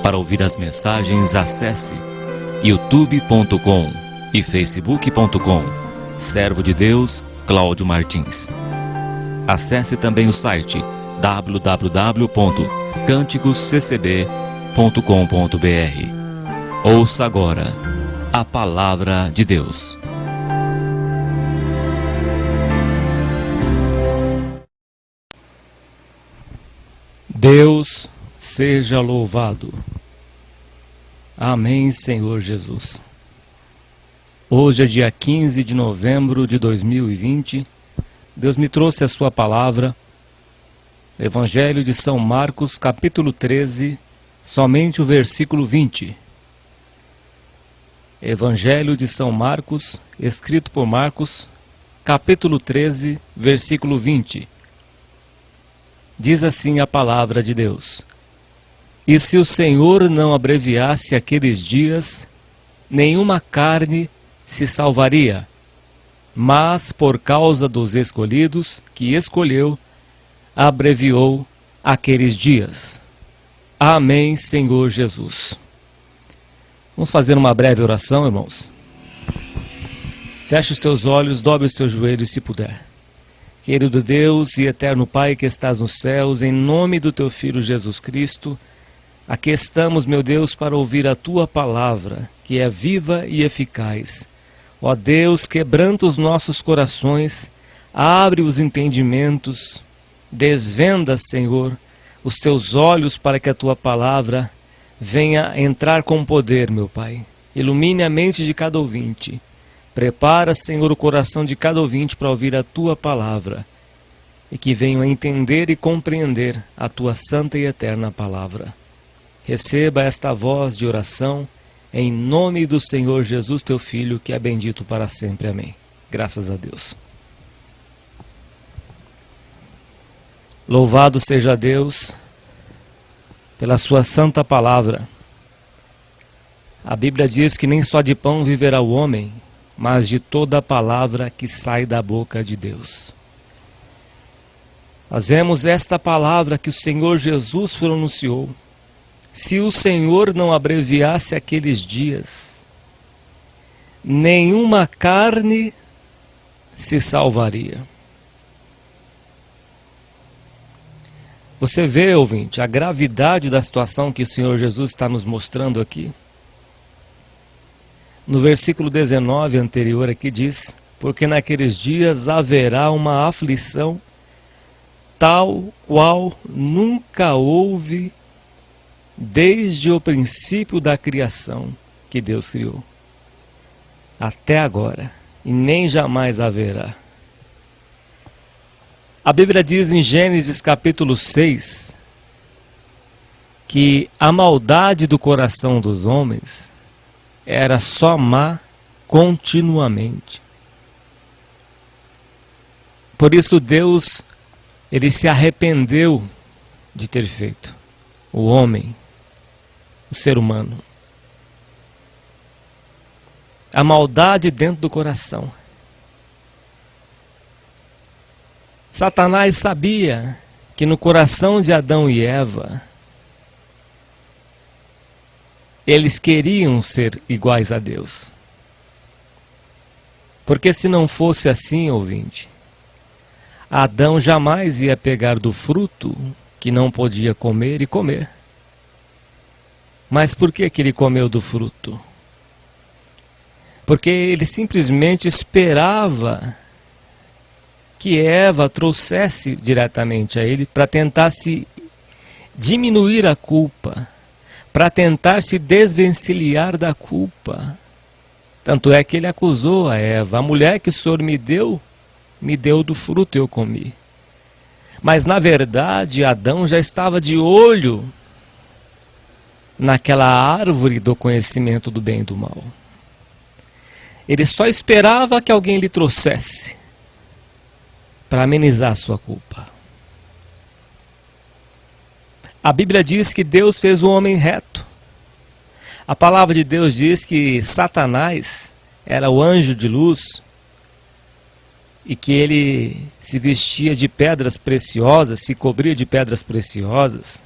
Para ouvir as mensagens, acesse youtube.com e facebook.com. Servo de Deus, Cláudio Martins. Acesse também o site www.canticosccb.com.br. Ouça agora a Palavra de Deus. Deus seja louvado. Amém, Senhor Jesus. Hoje é dia 15 de novembro de 2020. Deus me trouxe a sua palavra, Evangelho de São Marcos, capítulo 13, somente o versículo 20. Evangelho de São Marcos, escrito por Marcos, capítulo 13, versículo 20. Diz assim a palavra de Deus: E se o Senhor não abreviasse aqueles dias, nenhuma carne se salvaria, mas por causa dos escolhidos que escolheu, abreviou aqueles dias. Amém, Senhor Jesus. Vamos fazer uma breve oração, irmãos. Feche os teus olhos, dobre os teus joelhos se puder. Querido Deus e eterno Pai que estás nos céus, em nome do teu Filho Jesus Cristo, aqui estamos, meu Deus, para ouvir a tua palavra, que é viva e eficaz. Ó Deus, quebranta os nossos corações, abre os entendimentos, desvenda, Senhor, os teus olhos para que a tua palavra venha entrar com poder, meu Pai. Ilumine a mente de cada ouvinte. Prepara, Senhor, o coração de cada ouvinte para ouvir a tua palavra e que venham a entender e compreender a tua santa e eterna palavra. Receba esta voz de oração em nome do Senhor Jesus, teu Filho, que é bendito para sempre. Amém. Graças a Deus. Louvado seja Deus pela sua santa palavra. A Bíblia diz que nem só de pão viverá o homem, mas de toda a palavra que sai da boca de Deus. Nós vemos esta palavra que o Senhor Jesus pronunciou. Se o Senhor não abreviasse aqueles dias, nenhuma carne se salvaria. Você vê, ouvinte, a gravidade da situação que o Senhor Jesus está nos mostrando aqui? No versículo 19 anterior aqui diz: porque naqueles dias haverá uma aflição tal qual nunca houve desde o princípio da criação que Deus criou, até agora, e nem jamais haverá. A Bíblia diz em Gênesis capítulo 6 que a maldade do coração dos homens era só má continuamente. Por isso Deus, ele se arrependeu de ter feito o homem, o ser humano. A maldade dentro do coração. Satanás sabia que no coração de Adão e Eva, eles queriam ser iguais a Deus. Porque se não fosse assim, ouvinte, Adão jamais ia pegar do fruto que não podia comer e comer. Mas por que ele comeu do fruto? Porque ele simplesmente esperava que Eva trouxesse diretamente a ele para tentar se diminuir a culpa, para tentar se desvencilhar da culpa. Tanto é que ele acusou a Eva: a mulher que o Senhor me deu do fruto e eu comi. Mas na verdade Adão já estava de olho naquela árvore do conhecimento do bem e do mal. Ele só esperava que alguém lhe trouxesse para amenizar a sua culpa. A Bíblia diz que Deus fez o homem reto. A palavra de Deus diz que Satanás era o anjo de luz e que ele se vestia de pedras preciosas, se cobria de pedras preciosas.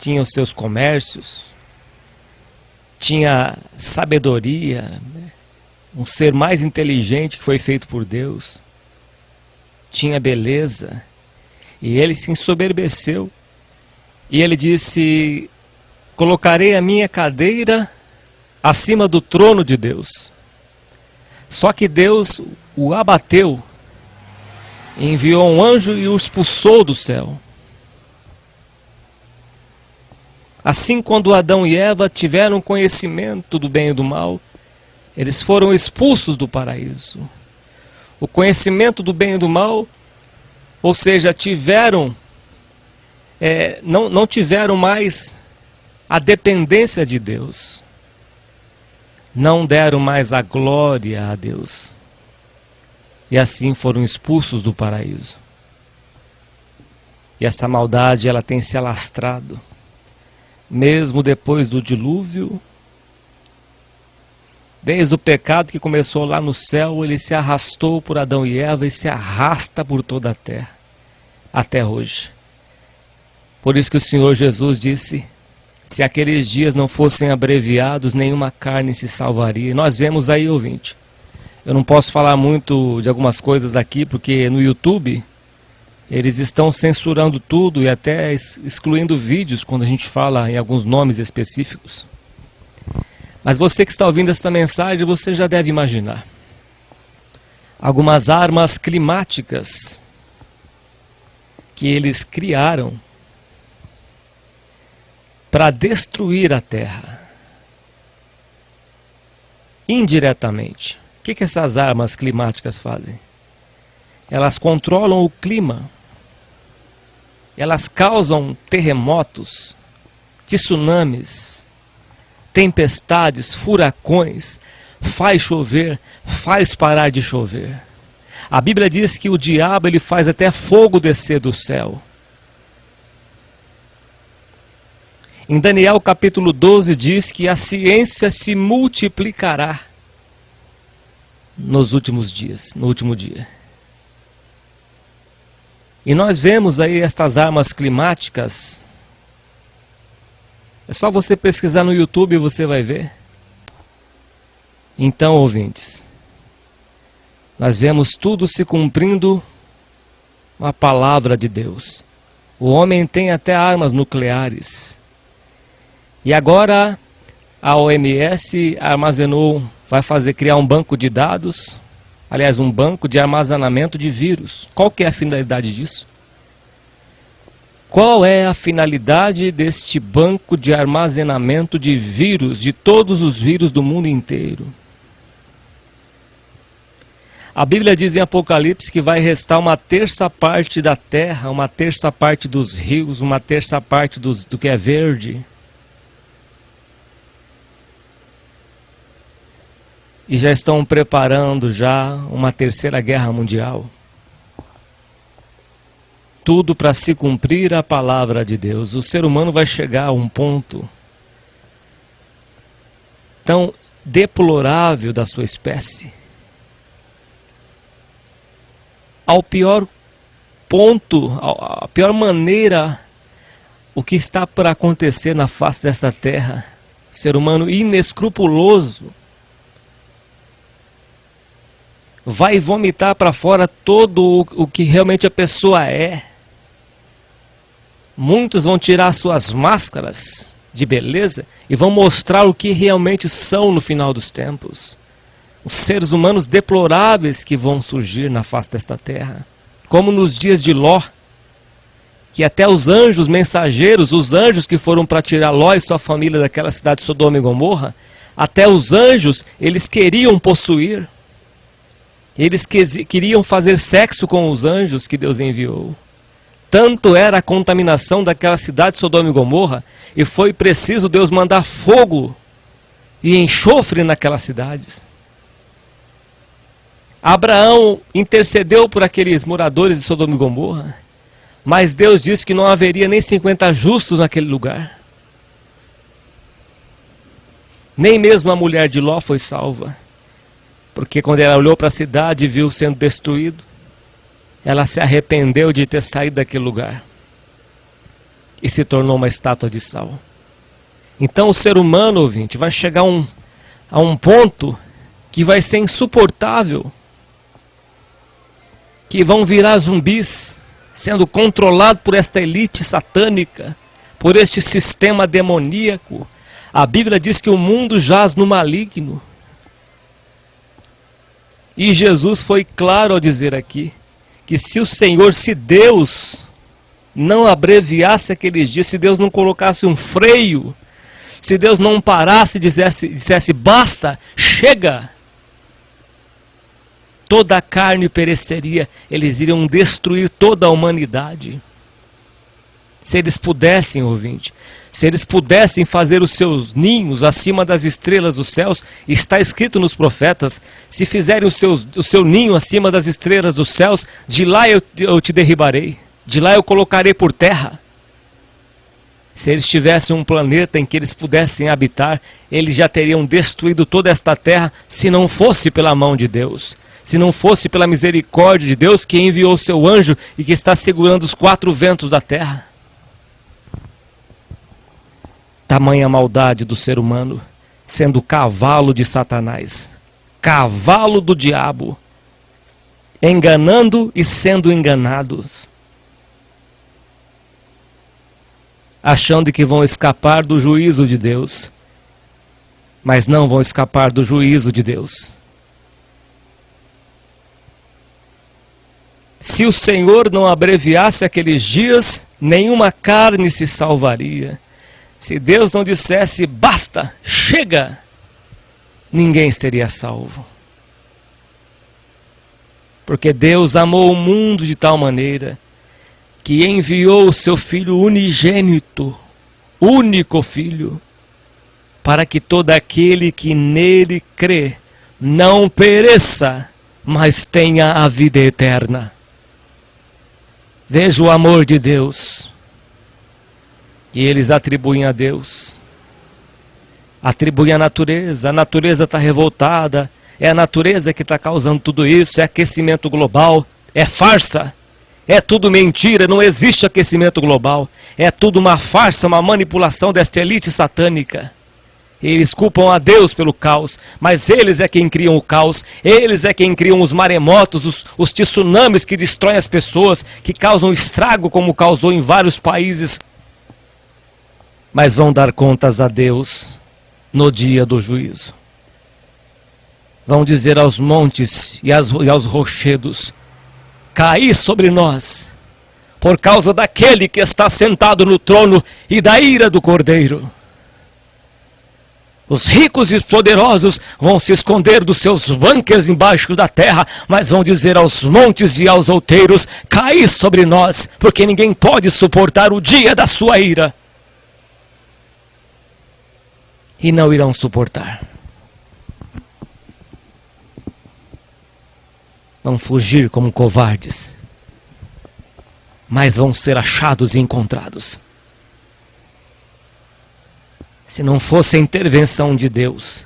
tinha os seus comércios, tinha sabedoria, né? Um ser mais inteligente que foi feito por Deus, tinha beleza, e ele se ensoberbeceu, e ele disse: colocarei a minha cadeira acima do trono de Deus. Só que Deus o abateu, enviou um anjo e o expulsou do céu. Assim, quando Adão e Eva tiveram conhecimento do bem e do mal, eles foram expulsos do paraíso. O conhecimento do bem e do mal, ou seja, não tiveram mais a dependência de Deus. Não deram mais a glória a Deus. E assim foram expulsos do paraíso. E essa maldade, ela tem se alastrado. Mesmo depois do dilúvio, desde o pecado que começou lá no céu, ele se arrastou por Adão e Eva e se arrasta por toda a terra, até hoje. Por isso que o Senhor Jesus disse: se aqueles dias não fossem abreviados, nenhuma carne se salvaria. E nós vemos aí, ouvinte, eu não posso falar muito de algumas coisas daqui, porque no YouTube eles estão censurando tudo e até excluindo vídeos quando a gente fala em alguns nomes específicos. Mas você que está ouvindo esta mensagem, você já deve imaginar algumas armas climáticas que eles criaram para destruir a Terra. Indiretamente. O que essas armas climáticas fazem? Elas controlam o clima. Elas causam terremotos, tsunamis, tempestades, furacões, faz chover, faz parar de chover. A Bíblia diz que o diabo ele faz até fogo descer do céu. Em Daniel capítulo 12 diz que a ciência se multiplicará nos últimos dias, no último dia. E nós vemos aí estas armas climáticas. É só você pesquisar no YouTube e você vai ver. Então, ouvintes, nós vemos tudo se cumprindo a palavra de Deus. O homem tem até armas nucleares. E agora a OMS vai criar um banco de dados, aliás, um banco de armazenamento de vírus. Qual que é a finalidade disso? Qual é a finalidade deste banco de armazenamento de vírus, de todos os vírus do mundo inteiro? A Bíblia diz em Apocalipse que vai restar 1/3 da terra, 1/3 dos rios, 1/3 do que é verde. E já estão preparando uma terceira guerra mundial. Tudo para se cumprir a palavra de Deus. O ser humano vai chegar a um ponto tão deplorável da sua espécie, ao pior ponto, a pior maneira, o que está por acontecer na face desta terra. Ser humano inescrupuloso vai vomitar para fora todo o que realmente a pessoa é. Muitos vão tirar suas máscaras de beleza e vão mostrar o que realmente são no final dos tempos. Os seres humanos deploráveis que vão surgir na face desta terra. Como nos dias de Ló, que até os anjos mensageiros, os anjos que foram para tirar Ló e sua família daquela cidade de Sodoma e Gomorra, até os anjos eles queriam possuir. Eles queriam fazer sexo com os anjos que Deus enviou. Tanto era a contaminação daquela cidade de Sodoma e Gomorra, e foi preciso Deus mandar fogo e enxofre naquelas cidades. Abraão intercedeu por aqueles moradores de Sodoma e Gomorra, mas Deus disse que não haveria nem 50 justos naquele lugar. Nem mesmo a mulher de Ló foi salva. Porque quando ela olhou para a cidade e viu sendo destruído, ela se arrependeu de ter saído daquele lugar. e se tornou uma estátua de sal. Então o ser humano, ouvinte, vai chegar a um ponto que vai ser insuportável, que vão virar zumbis, sendo controlado por esta elite satânica, por este sistema demoníaco. A Bíblia diz que o mundo jaz no maligno. E Jesus foi claro ao dizer aqui, que se o Senhor, se Deus não abreviasse aqueles dias, se Deus não colocasse um freio, se Deus não parasse e dissesse basta, chega, toda a carne pereceria, eles iriam destruir toda a humanidade. Se eles pudessem, ouvinte, se eles pudessem fazer os seus ninhos acima das estrelas dos céus, está escrito nos profetas, se fizerem o seu ninho acima das estrelas dos céus, de lá eu te derribarei, de lá eu colocarei por terra. Se eles tivessem um planeta em que eles pudessem habitar, eles já teriam destruído toda esta terra, se não fosse pela mão de Deus, se não fosse pela misericórdia de Deus, que enviou seu anjo e que está segurando os 4 ventos da terra. Tamanha maldade do ser humano, sendo cavalo de Satanás, cavalo do diabo, enganando e sendo enganados, achando que vão escapar do juízo de Deus, mas não vão escapar do juízo de Deus. Se o Senhor não abreviasse aqueles dias, nenhuma carne se salvaria. Se Deus não dissesse basta, chega, ninguém seria salvo. Porque Deus amou o mundo de tal maneira que enviou o seu Filho unigênito, único Filho, para que todo aquele que nele crê não pereça, mas tenha a vida eterna. Veja o amor de Deus. E eles atribuem a Deus, atribuem a natureza está revoltada, é a natureza que está causando tudo isso, é aquecimento global, é farsa, é tudo mentira, não existe aquecimento global, é tudo uma farsa, uma manipulação desta elite satânica. Eles culpam a Deus pelo caos, mas eles é quem criam o caos, eles é quem criam os maremotos, os tsunamis que destroem as pessoas, que causam estrago como causou em vários países. Mas vão dar contas a Deus no dia do juízo. Vão dizer aos montes e aos rochedos: caí sobre nós, por causa daquele que está sentado no trono e da ira do Cordeiro. Os ricos e poderosos vão se esconder dos seus bunkers embaixo da terra, mas vão dizer aos montes e aos outeiros: caí sobre nós, porque ninguém pode suportar o dia da sua ira. E não irão suportar. Vão fugir como covardes, mas vão ser achados e encontrados. Se não fosse a intervenção de Deus,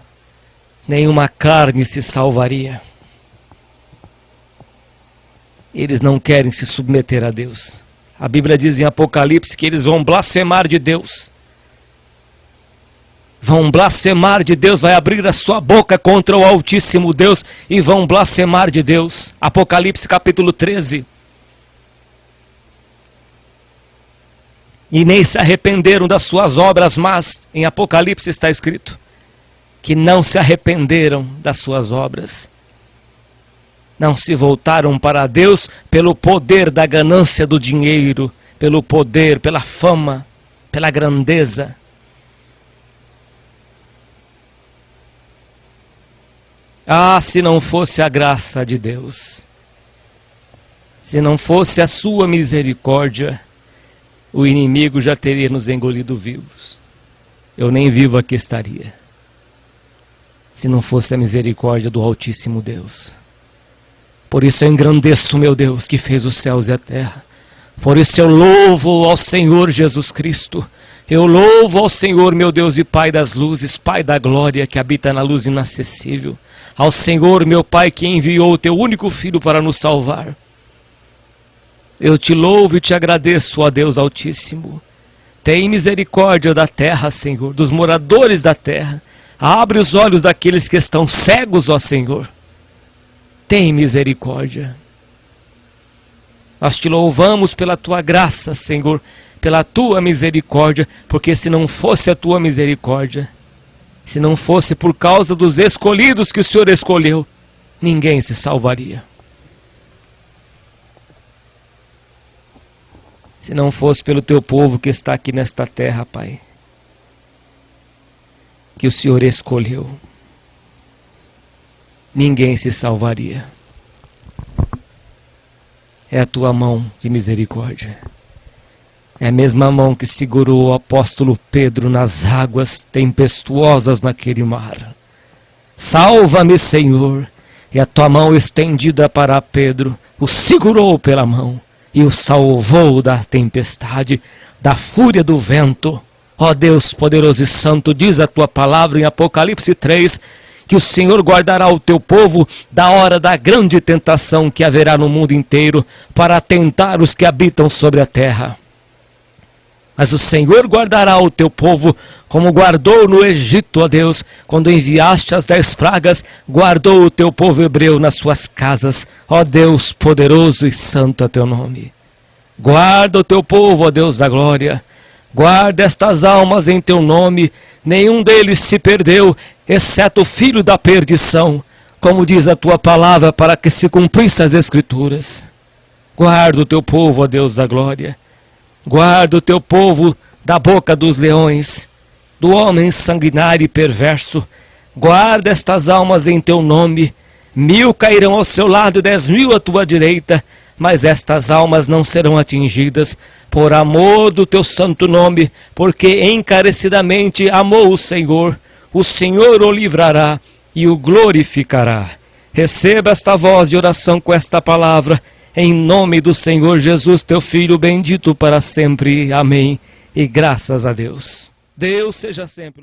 nenhuma carne se salvaria. Eles não querem se submeter a Deus. A Bíblia diz em Apocalipse que eles vão blasfemar de Deus. Vão blasfemar de Deus, vai abrir a sua boca contra o Altíssimo Deus e vão blasfemar de Deus. Apocalipse capítulo 13. E nem se arrependeram das suas obras, mas em Apocalipse está escrito que não se arrependeram das suas obras. Não se voltaram para Deus pelo poder da ganância do dinheiro, pelo poder, pela fama, pela grandeza. Ah, se não fosse a graça de Deus, se não fosse a sua misericórdia, o inimigo já teria nos engolido vivos. Eu nem vivo aqui estaria, se não fosse a misericórdia do Altíssimo Deus. Por isso eu engrandeço o meu Deus que fez os céus e a terra. Por isso eu louvo ao Senhor Jesus Cristo. Eu louvo ao Senhor, meu Deus e Pai das luzes, Pai da glória que habita na luz inacessível. Ao Senhor, meu Pai, que enviou o teu único Filho para nos salvar. Eu te louvo e te agradeço, ó Deus Altíssimo, Tem misericórdia da terra, Senhor, dos moradores da terra. Abre os olhos daqueles que estão cegos, ó Senhor. Tem misericórdia. Nós te louvamos pela tua graça, Senhor, pela tua misericórdia, porque se não fosse a tua misericórdia, se não fosse por causa dos escolhidos que o Senhor escolheu, ninguém se salvaria. Se não fosse pelo teu povo que está aqui nesta terra, Pai, que o Senhor escolheu, ninguém se salvaria. É a tua mão de misericórdia. É a mesma mão que segurou o apóstolo Pedro nas águas tempestuosas naquele mar. Salva-me, Senhor. E a tua mão estendida para Pedro o segurou pela mão e o salvou da tempestade, da fúria do vento. Ó Deus poderoso e santo, diz a tua palavra em Apocalipse 3, que o Senhor guardará o teu povo da hora da grande tentação que haverá no mundo inteiro para tentar os que habitam sobre a terra. Mas o Senhor guardará o teu povo como guardou no Egito, ó Deus, quando enviaste as 10 pragas, guardou o teu povo hebreu nas suas casas. Ó Deus poderoso e santo é teu nome. Guarda o teu povo, ó Deus da glória. Guarda estas almas em teu nome. Nenhum deles se perdeu, exceto o filho da perdição, como diz a tua palavra, para que se cumprisse as Escrituras. Guarda o teu povo, ó Deus da glória. Guarda o teu povo da boca dos leões, do homem sanguinário e perverso. Guarda estas almas em teu nome. 1000 cairão ao seu lado e 10.000 à tua direita, mas estas almas não serão atingidas, por amor do teu santo nome, porque encarecidamente amou o Senhor o livrará e o glorificará. Receba esta voz de oração com esta palavra, em nome do Senhor Jesus, teu Filho, bendito para sempre. Amém. E graças a Deus. Deus seja sempre